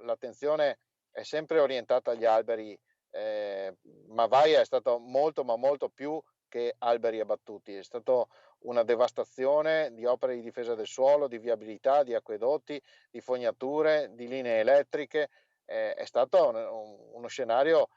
l'attenzione è sempre orientata agli alberi, ma Vaia è stato molto, ma molto più che alberi abbattuti, è stato una devastazione di opere di difesa del suolo, di viabilità, di acquedotti, di fognature, di linee elettriche, è stato uno scenario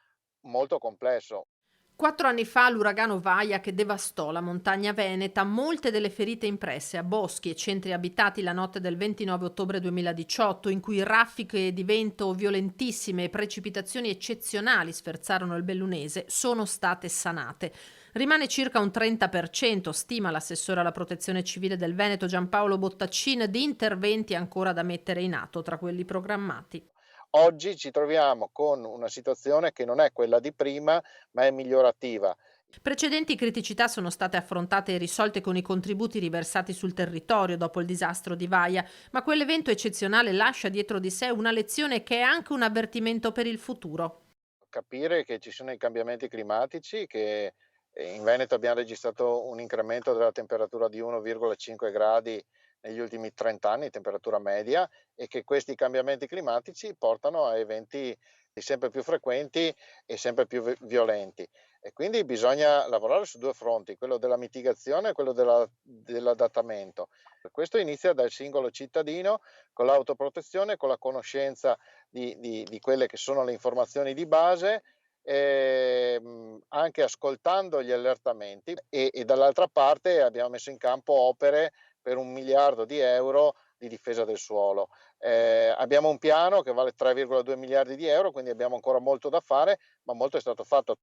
molto complesso. 4 anni fa l'uragano Vaia che devastò la montagna veneta, molte delle ferite impresse a boschi e centri abitati la notte del 29 ottobre 2018, in cui raffiche di vento violentissime e precipitazioni eccezionali sferzarono il bellunese, sono state sanate. Rimane circa un 30%, stima l'assessore alla protezione civile del Veneto Giampaolo Bottaccin, di interventi ancora da mettere in atto tra quelli programmati. Oggi ci troviamo con una situazione che non è quella di prima, ma è migliorativa. Precedenti criticità sono state affrontate e risolte con i contributi riversati sul territorio dopo il disastro di Vaia, ma quell'evento eccezionale lascia dietro di sé una lezione che è anche un avvertimento per il futuro. Capire che ci sono i cambiamenti climatici, che in Veneto abbiamo registrato un incremento della temperatura di 1,5 gradi negli ultimi 30 anni, temperatura media, e che questi cambiamenti climatici portano a eventi sempre più frequenti e sempre più violenti. E quindi bisogna lavorare su due fronti, quello della mitigazione e quello dell'adattamento. Questo inizia dal singolo cittadino, con l'autoprotezione, con la conoscenza di quelle che sono le informazioni di base, anche ascoltando gli allertamenti e dall'altra parte abbiamo messo in campo opere per 1 miliardo di euro di difesa del suolo. Abbiamo un piano che vale 3,2 miliardi di euro, quindi abbiamo ancora molto da fare, ma molto è stato fatto.